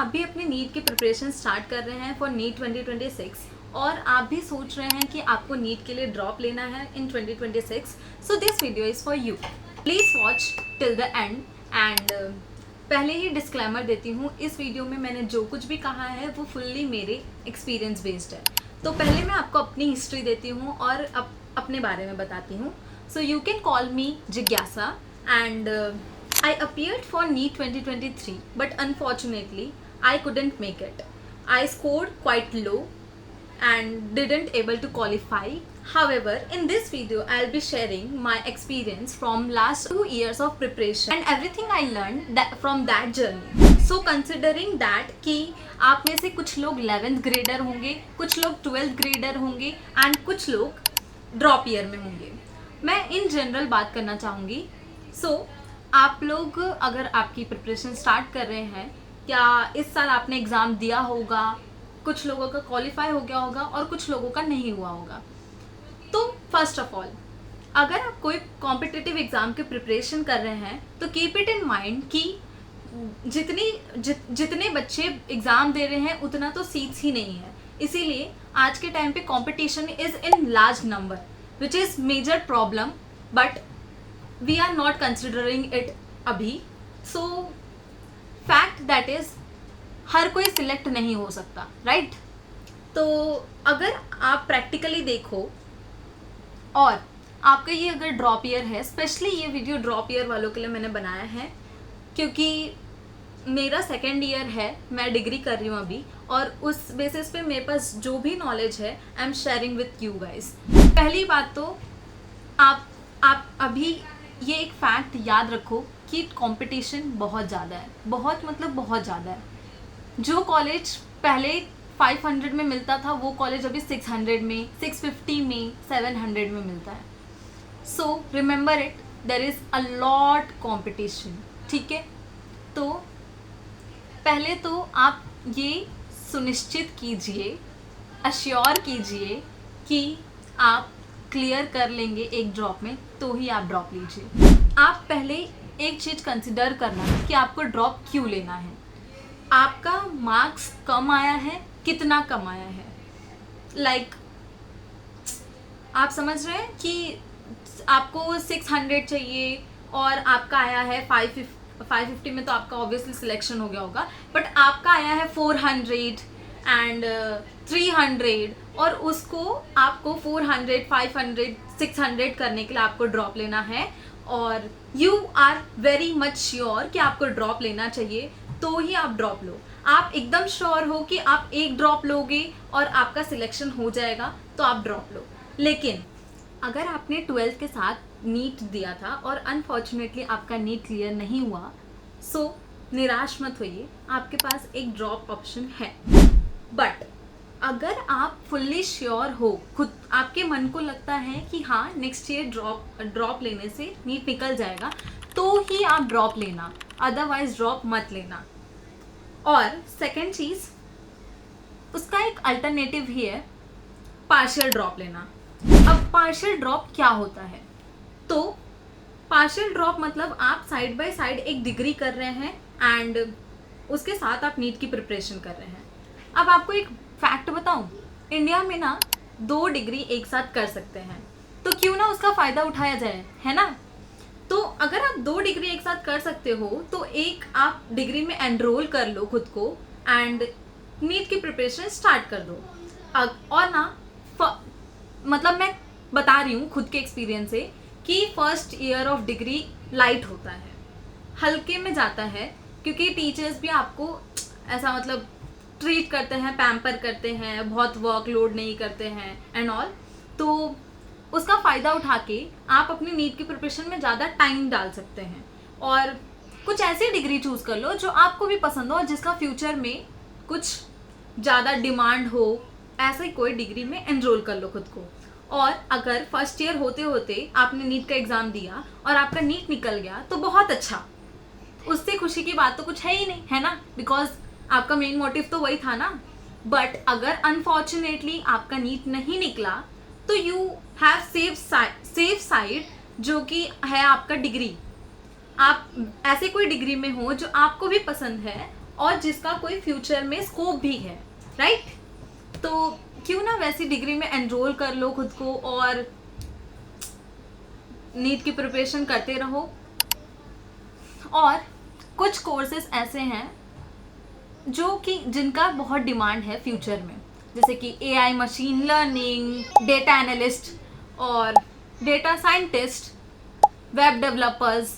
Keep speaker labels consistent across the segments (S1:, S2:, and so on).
S1: आप भी अपनी नीट की प्रिपरेशन स्टार्ट कर रहे हैं फॉर नीट 2026 और आप भी सोच रहे हैं कि आपको नीट के लिए ड्रॉप लेना है इन 2026, so this video is for you. Please watch till the end and पहले ही डिस्क्लेमर देती हूँ, इस वीडियो में मैंने जो कुछ भी कहा है वो फुल्ली मेरे एक्सपीरियंस बेस्ड है। तो पहले मैं आपको अपनी हिस्ट्री देती हूँ और अपने बारे में बताती हूँ। सो यू कैन कॉल मी जिज्ञासा and I appeared for NEET 2023 but unfortunately I couldn't make it. I scored quite low and didn't able to qualify. However, in this video I'll be sharing my experience from last 2 years of preparation and everything I learned from that journey. So considering that कि आप में से कुछ लोग 11th grader होंगे, कुछ लोग 12th grader होंगे and कुछ लोग ड्रॉप ईयर में होंगे, मैं इन जनरल बात करना चाहूँगी। आप लोग अगर आपकी प्रिपरेशन स्टार्ट कर रहे हैं, क्या इस साल आपने एग्ज़ाम दिया होगा, कुछ लोगों का क्वालिफाई हो गया होगा और कुछ लोगों का नहीं हुआ होगा। तो फर्स्ट ऑफ ऑल, अगर आप कोई कॉम्पिटिटिव एग्ज़ाम की प्रिपरेशन कर रहे हैं तो कीप इट इन माइंड कि जितने बच्चे एग्ज़ाम दे रहे हैं उतना तो सीट्स ही नहीं है। इसीलिए आज के टाइम पे competition is in large number which is major problem, but we are not considering it अभी। so fact that is हर कोई सिलेक्ट नहीं हो सकता, राइट? तो अगर आप प्रैक्टिकली देखो और आपका ये अगर ड्रॉप ईयर है, स्पेशली ये वीडियो ड्रॉप ईयर वालों के लिए मैंने बनाया है क्योंकि मेरा सेकेंड ईयर है, मैं डिग्री कर रही हूँ अभी, और उस बेसिस पे मेरे पास जो भी नॉलेज है I am sharing with you guys. पहली बात तो आप अभी ये एक फैक्ट याद रखो कि कंपटीशन बहुत ज़्यादा है, बहुत मतलब बहुत ज़्यादा है। जो कॉलेज पहले 500 में मिलता था वो कॉलेज अभी 600 में, 650 में, 700 में मिलता है। So remember it, there is a lot competition, ठीक है? तो पहले तो आप ये सुनिश्चित कीजिए, अश्योर कीजिए कि आप क्लियर कर लेंगे एक ड्रॉप में, तो ही आप ड्रॉप लीजिए। आप पहले एक चीज़ कंसिडर करना है कि आपको ड्रॉप क्यों लेना है। आपका मार्क्स कम आया है, कितना कम आया है, लाइक आप समझ रहे हैं कि आपको 600 चाहिए और आपका आया है 550 में, तो आपका ऑब्वियसली सिलेक्शन हो गया होगा, बट आपका आया है 400 एंड 300 और उसको आपको 400, 500, 600 करने के लिए आपको ड्रॉप लेना है और you are very much sure कि आपको ड्रॉप लेना चाहिए, तो ही आप ड्रॉप लो। आप एकदम श्योर हो कि आप एक ड्रॉप लोगे और आपका सिलेक्शन हो जाएगा तो आप ड्रॉप लो। लेकिन अगर आपने 12th के साथ नीट दिया था और अनफॉर्चुनेटली आपका नीट क्लियर नहीं हुआ, सो निराश मत होइए, आपके पास एक ड्रॉप ऑप्शन है। बट अगर आप फुल्ली श्योर हो, खुद आपके मन को लगता है कि हाँ नेक्स्ट ईयर ड्रॉप लेने से नीट निकल जाएगा, तो ही आप ड्रॉप लेना, अदरवाइज ड्रॉप मत लेना। और सेकंड चीज़, उसका एक अल्टरनेटिव ही है पार्शियल ड्रॉप लेना। अब पार्शियल ड्रॉप क्या होता है? तो पार्शियल ड्रॉप मतलब आप साइड बाय साइड एक डिग्री कर रहे हैं एंड उसके साथ आप नीट की प्रिपरेशन कर रहे हैं। अब आपको एक फैक्ट बताऊं, इंडिया में ना 2 डिग्री एक साथ कर सकते हैं, तो क्यों ना उसका फ़ायदा उठाया जाए, है ना? तो अगर आप 2 डिग्री एक साथ कर सकते हो तो एक आप डिग्री में एनरोल कर लो खुद को एंड नीट की प्रिपरेशन स्टार्ट कर दो। और ना मतलब मैं बता रही हूँ खुद के एक्सपीरियंस से कि first year of degree light होता है, हल्के में जाता है, क्योंकि टीचर्स भी आपको ऐसा मतलब ट्रीट करते हैं, पैम्पर करते हैं, बहुत वर्कलोड नहीं करते हैं एंड ऑल। तो उसका फ़ायदा उठा के आप अपनी नीट की प्रिपरेशन में ज़्यादा टाइम डाल सकते हैं और कुछ ऐसी डिग्री चूज़ कर लो जो आपको भी पसंद हो और जिसका फ्यूचर में कुछ ज़्यादा डिमांड हो, ऐसे कोई डिग्री में एनरोल कर लो खुद को। और अगर फर्स्ट ईयर होते होते आपने नीट का एग्ज़ाम दिया और आपका नीट निकल गया तो बहुत अच्छा, उससे खुशी की बात तो कुछ है ही नहीं, है ना? बिकॉज आपका मेन मोटिव तो वही था ना। बट अगर अनफॉर्चुनेटली आपका नीट नहीं निकला तो यू हैव सेफ साइड, जो कि है आपका डिग्री। आप ऐसे कोई डिग्री में हो जो आपको भी पसंद है और जिसका कोई फ्यूचर में स्कोप भी है, राइट? तो क्यों ना वैसी डिग्री में एनरोल कर लो खुद को और नीट की प्रिपरेशन करते रहो। और कुछ कोर्सेज ऐसे हैं जो कि जिनका बहुत डिमांड है फ्यूचर में, जैसे कि AI, machine learning, data analyst और data scientist, web developers,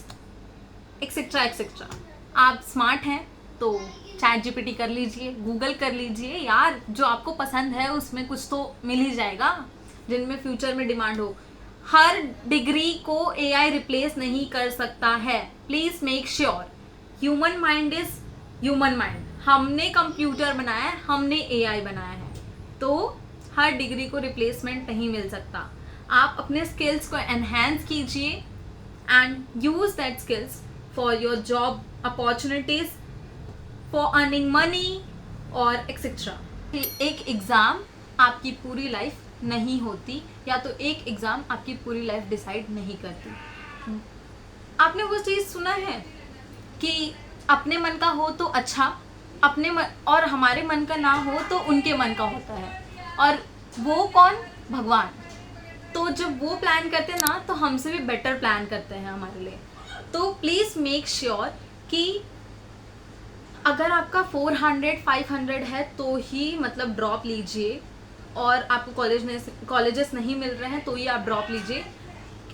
S1: etcetera etcetera. आप स्मार्ट हैं तो ChatGPT कर लीजिए, गूगल कर लीजिए यार, जो आपको पसंद है उसमें कुछ तो मिल ही जाएगा जिनमें फ्यूचर में डिमांड हो। हर डिग्री को AI रिप्लेस नहीं कर सकता है। Please make sure, human mind is human mind. हमने कंप्यूटर बनाया है, हमने AI बनाया है, तो हर डिग्री को रिप्लेसमेंट नहीं मिल सकता। आप अपने स्किल्स को एनहेंस कीजिए and use that skills for your job opportunities, for earning money और एक्सेट्रा। एक एग्ज़ाम आपकी पूरी लाइफ नहीं होती, या तो एक एग्ज़ाम आपकी पूरी लाइफ डिसाइड नहीं करती। आपने वो चीज़ सुना है कि अपने मन का हो तो अच्छा, अपने मन और हमारे मन का ना हो तो उनके मन का होता है, और वो कौन? भगवान। तो जब वो प्लान करते हैं ना, तो हमसे भी बेटर प्लान करते हैं हमारे लिए। तो प्लीज़ मेक श्योर कि अगर आपका 400 500 है तो ही मतलब ड्रॉप लीजिए, और आपको कॉलेजेस नहीं मिल रहे हैं तो ही आप ड्रॉप लीजिए।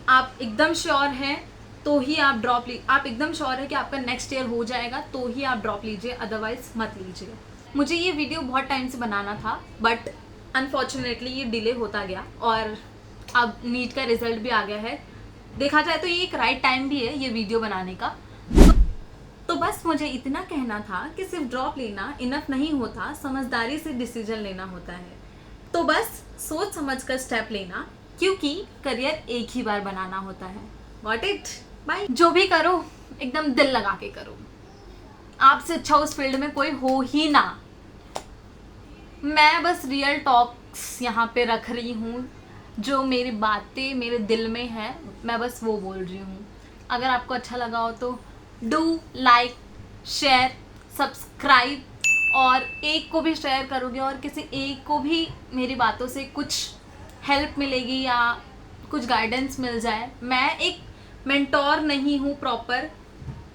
S1: आप एकदम श्योर हैं तो ही आप आप एकदम श्योर है कि आपका नेक्स्ट ईयर हो जाएगा तो ही आप ड्रॉप लीजिए, अदरवाइज मत लीजिए। मुझे ये वीडियो बहुत टाइम से बनाना था, बट अनफॉर्चुनेटली ये डिले होता गया, और अब नीट का रिजल्ट भी आ गया है। देखा जाए तो ये एक राइट टाइम भी है ये वीडियो बनाने का। तो बस मुझे इतना कहना था कि सिर्फ ड्रॉप लेना इनफ नहीं होता, समझदारी से डिसीजन लेना होता है। तो बस सोच समझ कर स्टेप लेना, क्योंकि करियर एक ही बार बनाना होता है। Got it? बाय। जो भी करो एकदम दिल लगा के करो, आपसे अच्छा उस फील्ड में कोई हो ही ना। मैं बस रियल टॉक्स यहाँ पे रख रही हूँ, जो मेरी बातें मेरे दिल में है मैं बस वो बोल रही हूँ। अगर आपको अच्छा लगा हो तो डू लाइक, शेयर, सब्सक्राइब, और एक को भी शेयर करोगे और किसी एक को भी मेरी बातों से कुछ हेल्प मिलेगी या कुछ गाइडेंस मिल जाए। मैं एक मेंटोर नहीं हूँ प्रॉपर,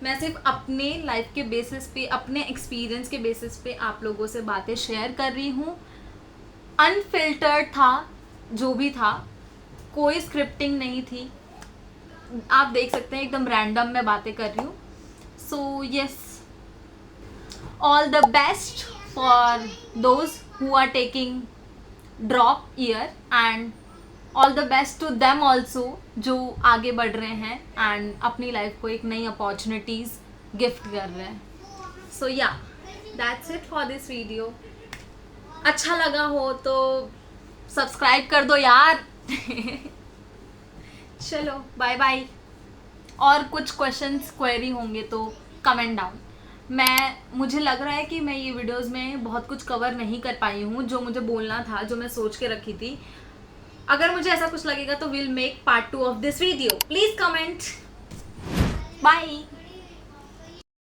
S1: मैं सिर्फ अपने लाइफ के बेसिस पे, अपने एक्सपीरियंस के बेसिस पे आप लोगों से बातें शेयर कर रही हूँ। अनफिल्टर्ड था जो भी था, कोई स्क्रिप्टिंग नहीं थी, आप देख सकते हैं एकदम रैंडम मैं बातें कर रही हूँ। So yes, all the best for those who are taking drop year, and all the best to them also जो आगे बढ़ रहे हैं एंड अपनी लाइफ को एक नई अपॉर्चुनिटीज़ गिफ्ट कर रहे हैं। सो या, that's it for this video. अच्छा लगा हो तो सब्सक्राइब कर दो यार। चलो बाय बाय। और कुछ क्वेश्चंस क्वेरी होंगे तो कमेंट डाउन। मुझे लग रहा है कि मैं ये वीडियोस में बहुत कुछ कवर नहीं कर पाई हूँ, जो मुझे बोलना था, जो मैं सोच के रखी थी। अगर मुझे ऐसा कुछ लगेगा तो will make part 2 of this video. Please comment. Bye.